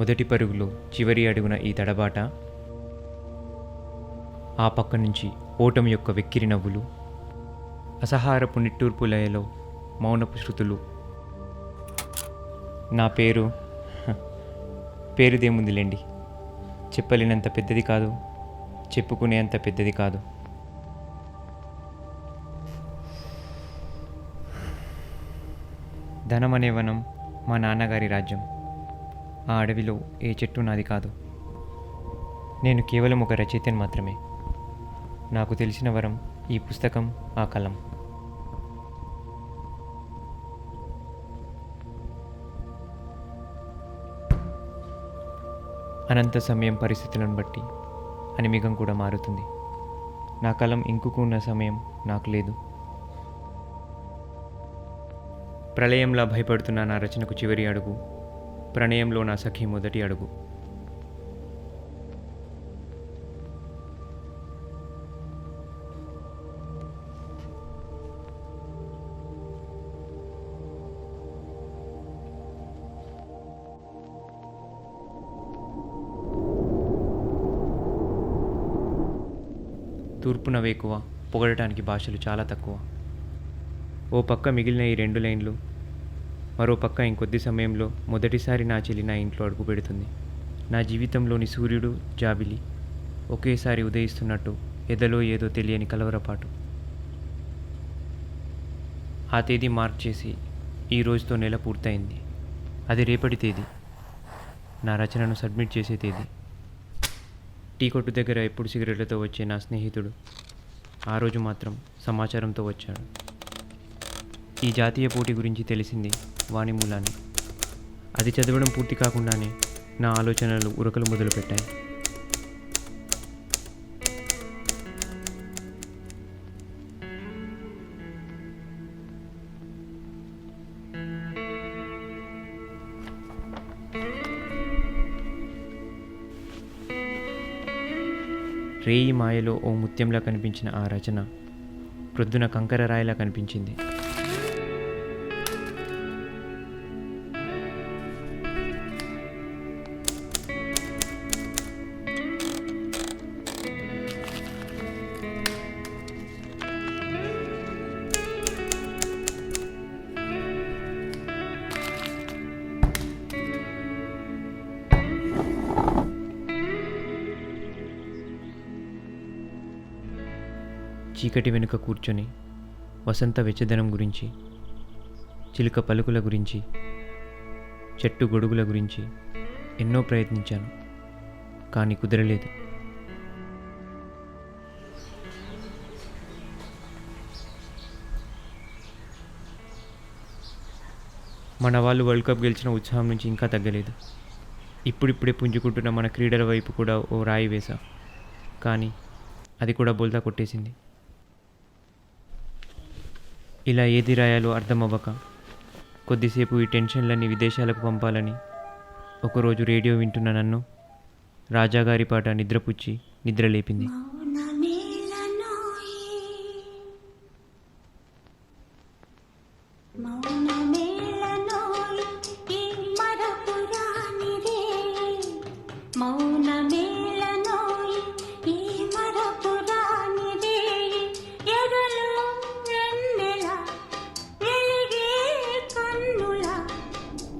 మొదటి పరుగులో చివరి అడుగున ఈ తడబాట, ఆ పక్క నుంచి ఓటమి యొక్క వెక్కిరి నవ్వులు, అసహారపు నిట్టూర్పు లయలో మౌనపు శృతులు. నా పేరుదేముందిలేండి, చెప్పలేనంత పెద్దది కాదు, చెప్పుకునేంత పెద్దది కాదు. ధనమనే వనం మా నాన్నగారి రాజ్యం. ఆ అడవిలో ఏ చెట్టు నాది కాదు. నేను కేవలం ఒక రచయితని మాత్రమే. నాకు తెలిసిన వరం ఈ పుస్తకం, ఆ కలం. అనంత సమయం పరిస్థితులను బట్టి అనిమిగం కూడా మారుతుంది. నా కలం ఇంకుకు ఉన్న సమయం నాకు లేదు. ప్రళయంలా భయపడుతున్న నా రచనకు చివరి అడుగు, ప్రణయంలో నా సఖి మొదటి అడుగు. తూర్పున వేకువ, పొగడటానికి భాషలు చాలా తక్కువ. ఓ పక్క మిగిలిన ఈ 2 లైన్లు, మరో పక్క ఇంకొద్ది సమయంలో మొదటిసారి నా చెల్లి నా ఇంట్లో అడుగు పెడుతుంది. నా జీవితంలోని సూర్యుడు, జాబిలి ఒకేసారి ఉదయిస్తున్నట్టు ఎదలో ఏదో తెలియని కలవరపాటు. ఆ తేదీ మార్చేసి ఈ రోజుతో నెల పూర్తయింది. అది రేపటి తేదీ, నా రచనను సబ్మిట్ చేసే తేదీ. టీ కొట్టు దగ్గర ఎప్పుడు సిగరెట్లతో వచ్చే నా స్నేహితుడు ఆ రోజు మాత్రం సమాచారంతో వచ్చాడు. ఈ జాతీయ పోటీ గురించి తెలిసింది వాని మూలాన్ని. అది చదవడం పూర్తి కాకుండానే నా ఆలోచనలు ఉరకలు మొదలుపెట్టాయి. రేయి మాయలో ఓ ముత్యంలా కనిపించిన ఆ రచన ప్రొద్దున కంకర రాయిలా కనిపించింది. చీకటి వెనుక కూర్చొని వసంత వెచ్చదనం గురించి, చిలుక పలుకుల గురించి, చెట్టు గొడుగుల గురించి ఎన్నో ప్రయత్నించాను, కానీ కుదరలేదు. మన వాళ్ళు వరల్డ్ కప్ గెలిచిన ఉత్సాహం నుంచి ఇంకా తగ్గలేదు. ఇప్పుడిప్పుడే పుంజుకుంటున్న మన క్రీడల వైపు కూడా ఓ రాయి వేసా, కానీ అది కూడా బోల్తా కొట్టేసింది. ఇలా ఏది రాయాలో అర్థమవ్వక కొద్దిసేపు ఈ టెన్షన్లన్నీ విదేశాలకు పంపాలని ఒకరోజు రేడియో వింటున్న నన్ను రాజాగారి పాట నిద్రపుచ్చి నిద్రలేపింది.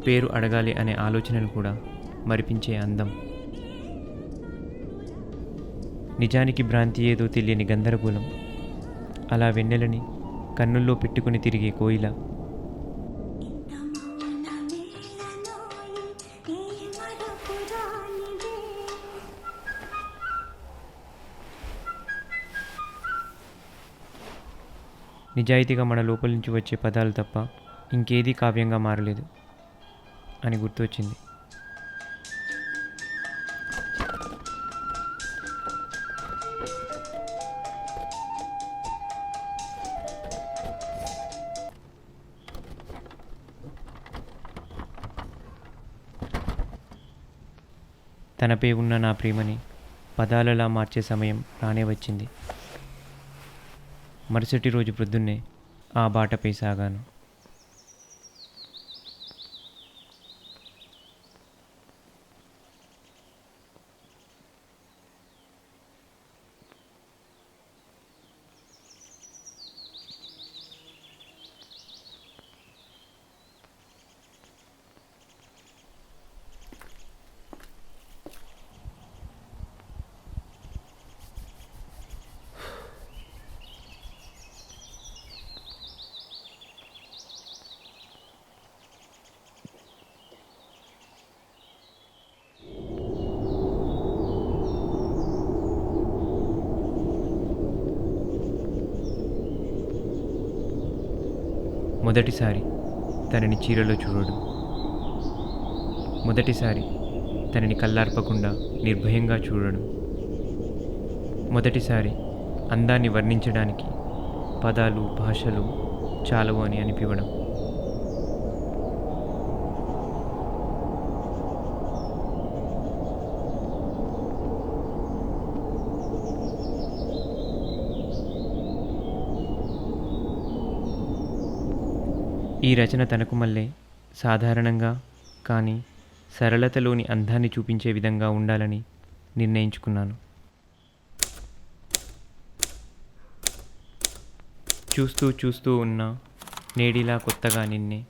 పేరు అడగాలి అనే ఆలోచనను కూడా మరిపించే అందం. నిజానికి భ్రాంతి ఏదో తెలియని గందరగోళం. అలా వెన్నెలని కన్నుల్లో పెట్టుకుని తిరిగే కోయిల. నిజాయితీగా మన లోపల నుంచి వచ్చే పదాలు తప్ప ఇంకేదీ కావ్యంగా మారలేదు అని గుర్తొచ్చింది. తనపై ఉన్న నా ప్రేమని పదాలలా మార్చే సమయం రానే వచ్చింది. మరుసటి రోజు ప్రొద్దున్నే ఆ బాటపై సాగాను. మొదటిసారి తనని చీరలో చూడడం, మొదటిసారి తనని కళ్ళార్పకుండా నిర్భయంగా చూడడం, మొదటిసారి అందాన్ని వర్ణించడానికి పదాలు భాషలు చాలవు అని అనిపించడం. ఈ రచన తనకు మళ్ళీ సాధారణంగా కానీ సరళతలోని అందాన్ని చూపించే విధంగా ఉండాలని నిర్ణయించుకున్నాను. చూస్తూ చూస్తూ ఉన్న నేడిలా కొత్తగా నిన్నే,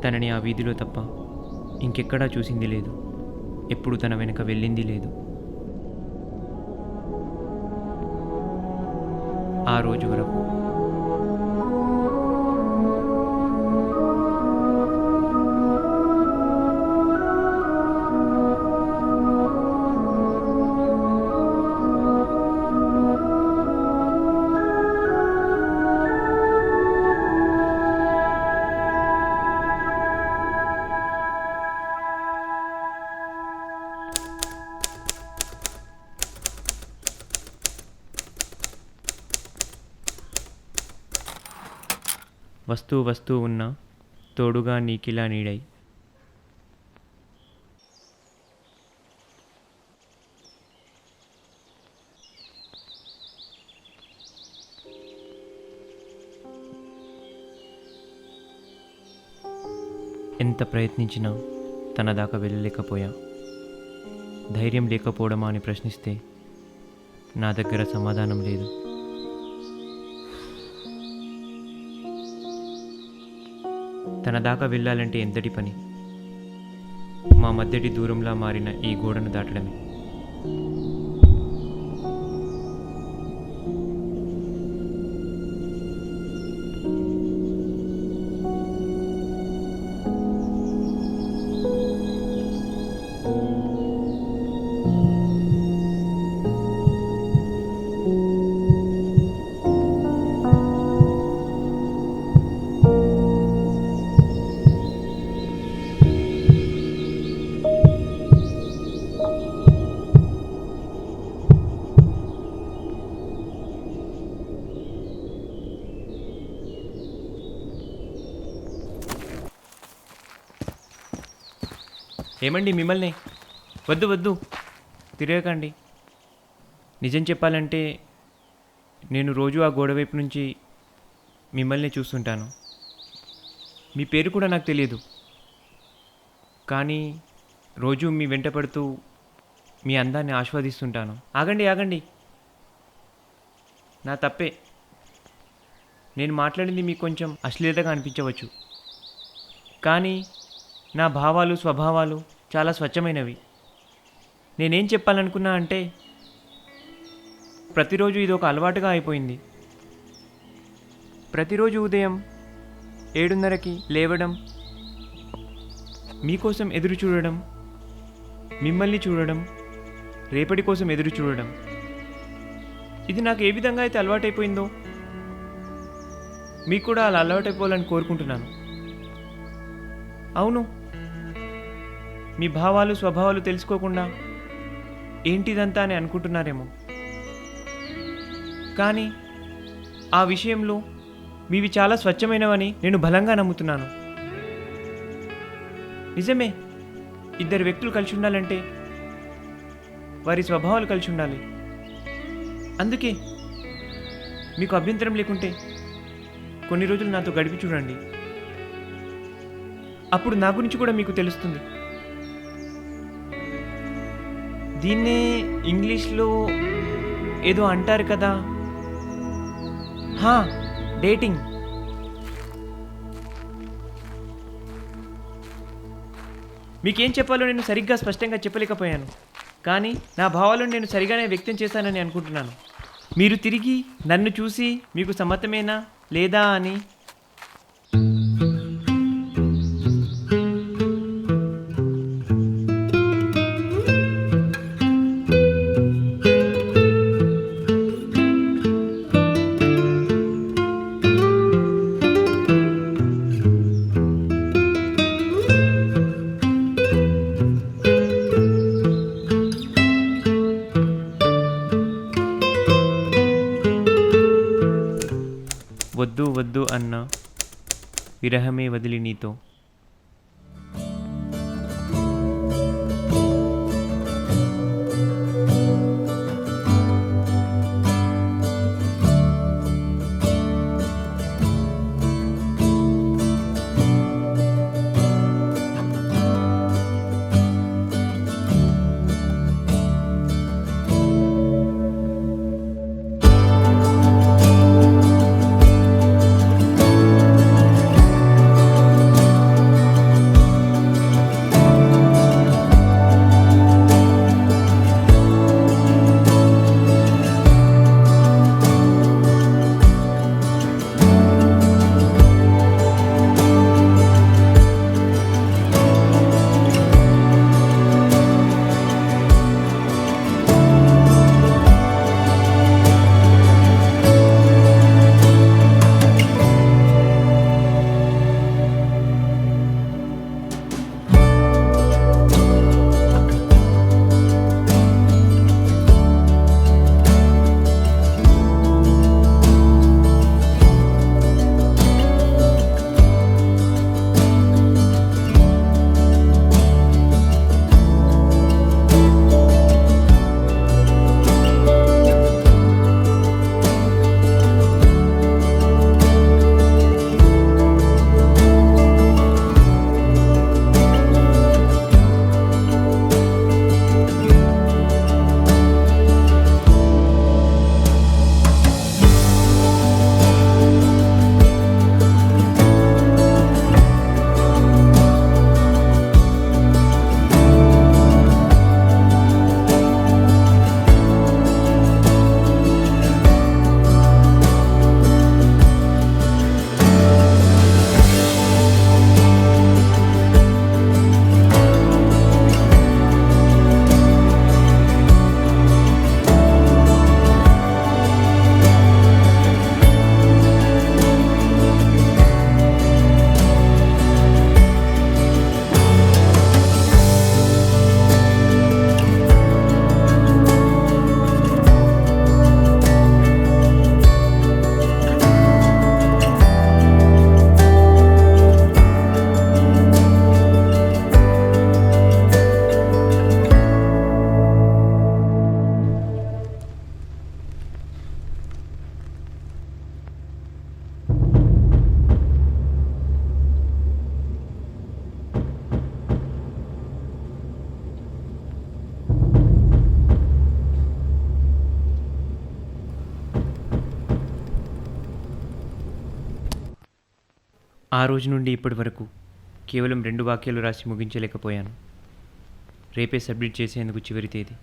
తనని ఆ వీధిలో తప్ప ఇంకెక్కడా చూసింది లేదు. ఎప్పుడు తన వెనుక వెళ్ళింది లేదు. ఆ రోజు వరకు వస్తూ వస్తూ ఉన్న తోడుగా నీకిలా నీడై. ఎంత ప్రయత్నించినా తన దాకా వెళ్ళలేకపోయా. ధైర్యం లేకపోవడమా అని ప్రశ్నిస్తే నా దగ్గర సమాధానం లేదు. తన దాకా వెళ్ళాలంటే ఎంతటి పని. మా మధ్యటి దూరంలా మారిన ఈ గోడను దాటడమే. ఏమండి మిమ్మల్ని? వద్దు వద్దు, తిరగకండి. నిజం చెప్పాలంటే నేను రోజు ఆ గోడ వైపు నుంచి మిమ్మల్ని చూస్తుంటాను. మీ పేరు కూడా నాకు తెలియదు, కానీ రోజు మీ వెంట పడుతూ మీ అందాన్ని ఆస్వాదిస్తుంటాను. ఆగండి ఆగండి, నా తప్పే. నేను మాట్లాడింది మీకు కొంచెం అశ్లీలతగా అనిపించవచ్చు, కానీ నా భావాలు స్వభావాలు చాలా స్వచ్ఛమైనవి. నేనేం చెప్పాలనుకున్నా అంటే ప్రతిరోజు ఇది ఒక అలవాటుగా అయిపోయింది. ప్రతిరోజు ఉదయం 7:30కి లేవడం, మీకోసం ఎదురు చూడడం, మిమ్మల్ని చూడడం, రేపటి కోసం ఎదురు చూడడం. ఇది నాకు ఏ విధంగా అయితే అలవాటైపోయిందో మీకు కూడా అలా అలవాటైపోవాలని కోరుకుంటున్నాను. అవును, మీ భావాలు స్వభావాలు తెలుసుకోకుండా ఏంటిదంతా అని అనుకుంటున్నారేమో. కానీ ఆ విషయంలో మీవి చాలా స్వచ్ఛమైనవని నేను బలంగా నమ్ముతున్నాను. నిజమే, ఇద్దరు వ్యక్తులు కలిసి ఉండాలంటే వారి స్వభావాలు కలిసి ఉండాలి. అందుకే మీకు అభ్యంతరం లేకుంటే కొన్ని రోజులు నాతో గడిపి చూడండి. అప్పుడు నా గురించి కూడా మీకు తెలుస్తుంది. దీన్నే ఇంగ్లీష్లో ఏదో అంటారు కదా, డేటింగ్. మీకేం చెప్పాలో నేను సరిగ్గా స్పష్టంగా చెప్పలేకపోయాను, కానీ నా భావాలను నేను సరిగానే వ్యక్తం చేశానని అనుకుంటున్నాను. మీరు తిరిగి నన్ను చూసి మీకు సమ్మతమేనా లేదా అని వద్దు వద్దు అన్న విరహమే వదిలి నీతో. ఆ రోజు నుండి ఇప్పటి వరకు కేవలం 2 వాక్యాలు రాసి ముగించలేకపోయాను. రేపే సబ్మిట్ చేసేందుకు చివరి తేదీ.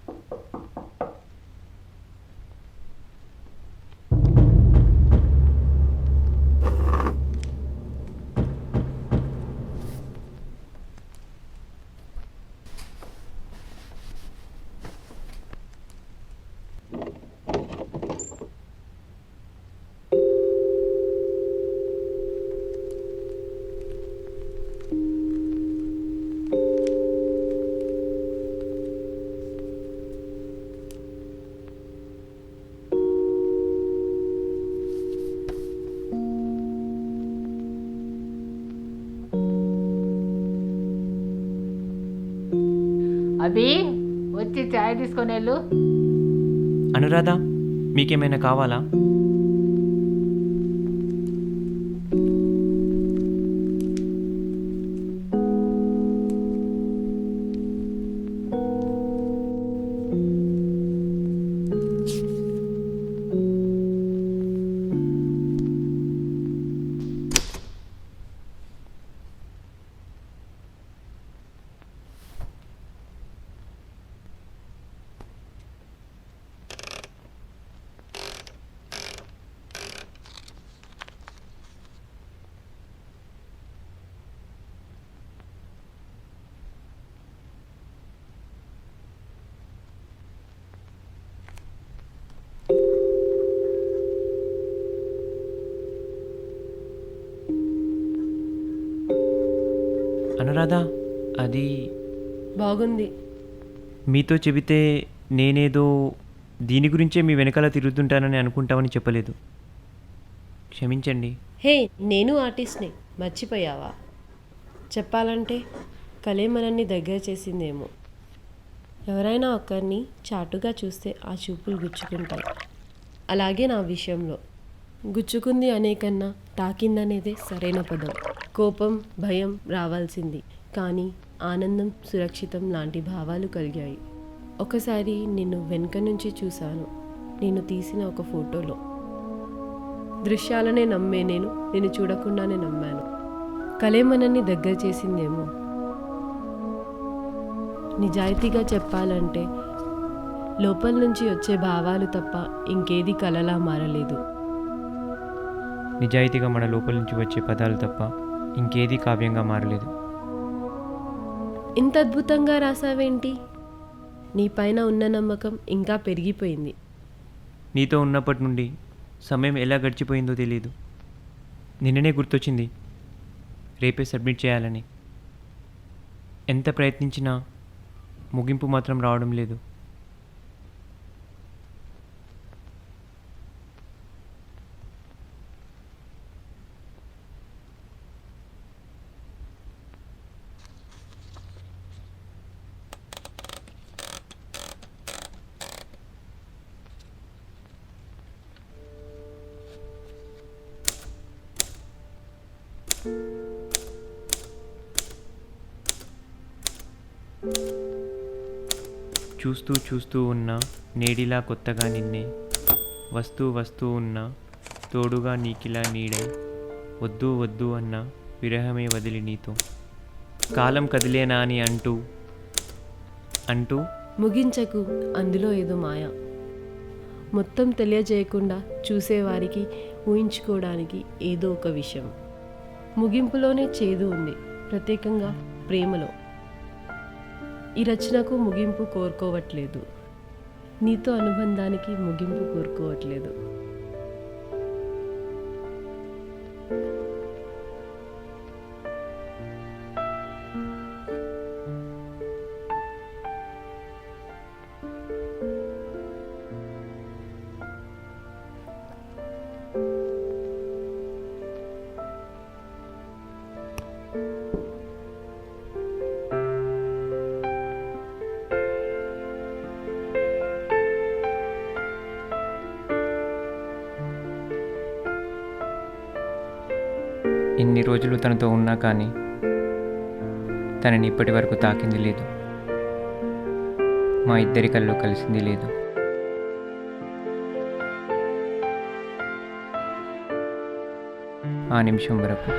అభి, వచ్చి చాయ్ తీసుకొని వెళ్ళు. అనురాధ, మీకేమైనా కావాలా? అనురాధ, అది బాగుంది. మీతో చెబితే నేనేదో దీని గురించే మీ వెనకాల తిరుగుతుంటానని అనుకుంటామని చెప్పలేదు. క్షమించండి. హే, నేను ఆర్టిస్ట్ని, మర్చిపోయావా? చెప్పాలంటే కలే మనల్ని దగ్గర చేసిందేమో. ఎవరైనా ఒకరిని చాటుగా చూస్తే ఆ చూపులు గుచ్చుకుంటాయి. అలాగే నా విషయంలో గుచ్చుకుంది అనే కన్నా తాకిందనేదే సరైన పదం. కోపం, భయం రావాల్సింది, కానీ ఆనందం, సురక్షితం లాంటి భావాలు కలిగాయి. ఒకసారి నిన్ను వెనుక నుంచి చూశాను, నేను తీసిన ఒక ఫోటోలో. దృశ్యాలనే నమ్మే నేను నిన్ను చూడకుండానే నమ్మాను. కలే మనల్ని దగ్గర చేసిందేమో. నిజాయితీగా చెప్పాలంటే లోపల నుంచి వచ్చే భావాలు తప్ప ఇంకేది కలలా మారలేదు. నిజాయితీగా మన లోపల నుంచి వచ్చే పదాలు తప్ప ఇంకేదీ కావ్యంగా మారలేదు. ఇంత అద్భుతంగా రాసావేంటి? నీ పైన ఉన్న నమ్మకం ఇంకా పెరిగిపోయింది. నీతో ఉన్నప్పటి నుండి సమయం ఎలా గడిచిపోయిందో తెలియదు. నిన్ననే గుర్తొచ్చింది రేపే సబ్మిట్ చేయాలని. ఎంత ప్రయత్నించినా ముగింపు మాత్రం రావడం లేదు. చూస్తూ చూస్తూ ఉన్నా నేడిలా కొత్తగా నిన్నే, వస్తూ వస్తూ ఉన్నా తోడుగా నీకిలా నీడై, వద్దు వద్దు అన్న విరహమే వదిలి నీతో, కాలం కదిలేనా అని అంటూ అంటూ ముగించకు, అందులో ఏదో మాయ. మొత్తం తెలియజేయకుండా చూసేవారికి ఊహించుకోవడానికి ఏదో ఒక విషయం. ముగింపులోనే చేదు ఉంది, ప్రత్యేకంగా ప్రేమలో. ఈ రచనకు ముగింపు కోరుకోవట్లేదు, నీతో అనుబంధానికి ముగింపు కోరుకోవట్లేదు. ఇన్ని రోజులు తనతో ఉన్నా కానీ తనని ఇప్పటి వరకు తాకింది లేదు. మా ఇద్దరి కల్లో కలిసింది లేదు. ఆ నిమిషం వరకు